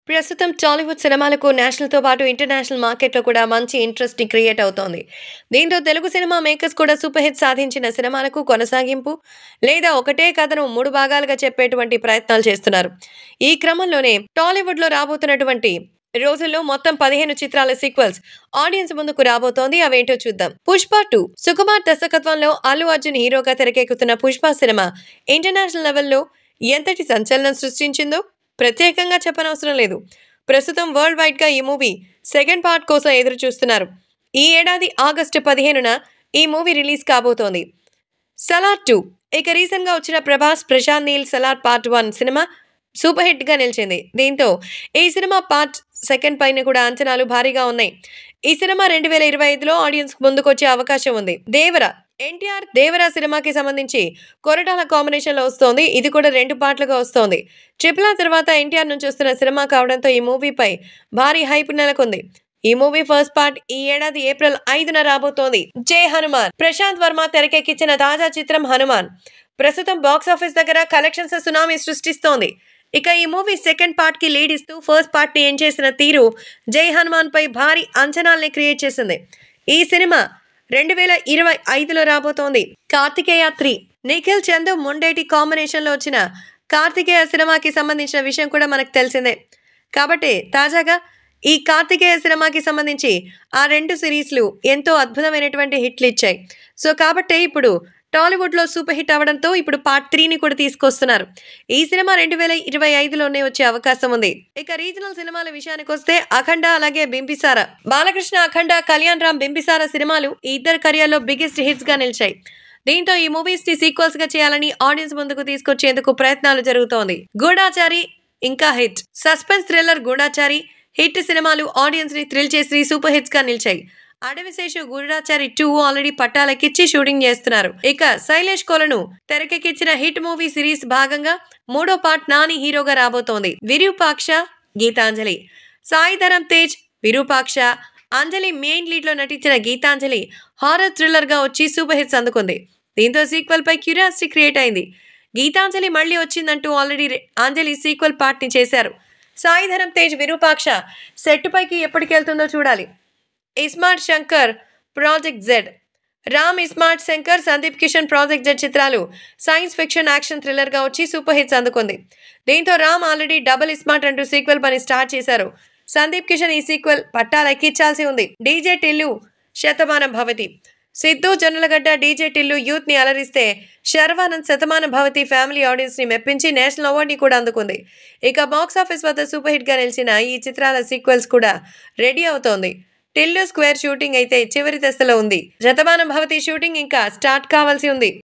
ప్రస్తుతం టాలీవుడ్ సినిమాలకు నేషనల్‌తో పాటు ఇంటర్నేషనల్ మార్కెట్‌లో కూడా మంచి ఇంట్రెస్ట్‌ని క్రియేట్ అవుతోంది. దీంతో తెలుగు సినిమా మేకర్స్ కూడా సూపర్ హిట్ సాధించిన సినిమాలకు కొనసాగింపు లేదా ఒకటే కథను 3 భాగాలుగా చెప్పేటువంటి ప్రయత్నాలు చేస్తున్నారు. ఈ క్రమంలోనే టాలీవుడ్‌లో రాబోతున్నటువంటి రోజుల్లో మొత్తం 15 చిత్రాల సీక్వెల్స్ ఆడియన్స్ ముందుకు రాబోతోంది. అవేంటో చూద్దాం. 'పుష్ప 2' సుకుమార్ దర్శకత్వంలో అల్లు అర్జున్ హీరోగా తెరకెక్కుతున్న 'పుష్ప' సినిమా ఇంటర్నేషనల్ లెవెల్‌లో ఎంతటి సంచలనం సృష్టించిందో ప్రత్యేకంగా చెప్పనవసరం లేదు. ప్రస్తుతం వరల్డ్ వైడ్‌గా ఈ మూవీ సెకండ్ పార్ట్ కోసం ఎదురు చూస్తున్నారు. ఈ ఏడాది ఆగస్టు 15న ఈ మూవీ రిలీజ్ కాబోతోంది. 'సలార్ 2' ఇక రీసెంట్‌గా వచ్చిన ప్రభాస్, ప్రశాంత్ నీల్ 'సలార్ పార్ట్ 1' సినిమా సూపర్ హిట్‌గా నిలిచింది. దీంతో ఈ సినిమా పార్ట్ సెకండ్ పైన కూడా అంచనాలు భారీగా ఉన్నాయి. ఈ సినిమా 2025లో ఆడియన్స్‌కు ముందుకొచ్చే అవకాశం ఉంది. 'దేవర' ఎన్టీఆర్ 'దేవర' సినిమాకి సంబంధించి కొరటాల కాంబినేషన్‌లో వస్తోంది. ఇది కూడా 2 పార్ట్‌లుగా వస్తోంది. 'ట్రిపుల్ ఆర్' తర్వాత ఎన్టీఆర్ నుంచి వస్తున్న సినిమా కావడంతో ఈ మూవీపై భారీ హైప్ నెలకొంది. ఈ మూవీ ఫస్ట్ పార్ట్ ఈ ఏడాది ఏప్రిల్ 5న రాబోతోంది. 'జై హనుమాన్' ప్రశాంత్ వర్మ తెరకెక్కించిన తాజా చిత్రం 'హనుమాన్' ప్రస్తుతం బాక్సాఫీస్ దగ్గర కలెక్షన్స్ సునామీ సృష్టిస్తోంది. ఇక ఈ మూవీ సెకండ్ పార్ట్ కి లీడ్ ఇస్తూ ఫస్ట్ పార్ట్ ని ఎండ్ చేసిన తీరు 'జై హనుమాన్' పై భారీ అంచనాల్ని క్రియేట్ చేసింది. ఈ సినిమా 2025లో రాబోతోంది. 'కార్తికేయ 3' నిఖిల్ చందు మొండేటి కాంబినేషన్‌లో వచ్చిన 'కార్తికేయ' సినిమాకి సంబంధించిన విషయం కూడా మనకు తెలిసిందే. కాబట్టి తాజాగా ఈ 'కార్తికేయ' సినిమాకి సంబంధించి ఆ 2 సిరీస్‌లు ఎంతో అద్భుతమైనటువంటి హిట్లు ఇచ్చాయి. సో కాబట్టే ఇప్పుడు టాలీవుడ్‌లో సూపర్ హిట్ అవ్వడంతో ఇప్పుడు పార్ట్ 3ని కూడా తీసుకొస్తున్నారు. ఈ సినిమా 2025లోనే వచ్చే అవకాశం ఉంది. ఇక రీజనల్ సినిమాల విషయానికొస్తే 'అఖండ' అలాగే 'బింబిసార'. బాలకృష్ణ 'అఖండ', కళ్యాణ్ రామ్ 'బింబిసార' సినిమాలు ఈ ఇద్దరి కెరియర్‌లో బిగ్గెస్ట్ హిట్స్‌గా నిలిచాయి. దీంతో ఈ మూవీస్‌ని సీక్వెల్స్‌గా చేయాలని ఆడియన్స్ ముందుకు తీసుకొచ్చేందుకు ప్రయత్నాలు జరుగుతోంది. 'గూఢాచారి' ఇంకా హిట్. సస్పెన్స్ థ్రిల్లర్ 'గూఢాచారి' హిట్ సినిమాలు ఆడియన్స్‌ని థ్రిల్ చేసి సూపర్ హిట్స్‌గా నిలిచాయి. 'అడవిశేషు', 'గూఢాచారి 2' ఆల్రెడీ పట్టాలెక్కించి షూటింగ్ చేస్తున్నారు. ఇక శైలేష్ కోలను తెరకెక్కించిన హిట్ మూవీ సిరీస్ భాగంగా 3వ పార్ట్ 'నాని' హీరోగా రాబోతోంది. 'విరూపాక్ష', 'గీతాంజలి'. సాయి ధరమ్ తేజ్ 'విరూపాక్ష', అంజలి మెయిన్ లీడ్‌లో నటించిన 'గీతాంజలి' హారర్ థ్రిల్లర్‌గా వచ్చి సూపర్ హిట్స్ అందుకుంది. దీంతో సీక్వెల్ పై క్యూరియాసిటీ క్రియేట్ అయింది. 'గీతాంజలి' మళ్ళీ వచ్చిందంటూ ఆల్రెడీ అంజలి సీక్వెల్ పార్ట్‌ని చేశారు. సాయి ధరమ్ తేజ్ 'విరూపాక్ష' సెట్ పైకి ఎప్పటికెళ్తుందో చూడాలి. 'ISmart Shankar', 'project Z'. Ram, iSmart Shankar, Sandeep Kishan 'project Z' చిత్రాలు సైన్స్ ఫిక్షన్ యాక్షన్ థ్రిల్లర్‌గా వచ్చి సూపర్ హిట్స్ అందుకుంది. దీంతో రామ్ ఆల్రెడీ 'డబుల్ ఇస్మార్ట్' అంటూ సీక్వెల్ పని స్టార్ట్ చేశారు. సందీప్ కిషన్ ఈ సీక్వెల్ పట్టాలెక్కించాల్సి ఉంది. 'డీజే టిల్లు' 'శతమానం భవతి'. సిద్ధు జొన్నలగడ్డ డీజే టిల్లు యూత్‌ని అలరిస్తే 'శర్వానంద్' 'శతమానం భవతి' ఫ్యామిలీ ఆడియన్స్‌ని మెప్పించి నేషనల్ అవార్డుని కూడా అందుకుంది. ఇక బాక్సాఫీస్ వద్ద సూపర్ హిట్‌గా నిలిచిన ఈ చిత్రాల సీక్వెల్స్ కూడా రెడీ అవుతోంది. 'టిల్లు స్క్వేర్' షూటింగ్ అయితే చివరి దశలో ఉంది. 'శతమానం భవతి' షూటింగ్ ఇంకా స్టార్ట్ కావాల్సి ఉంది.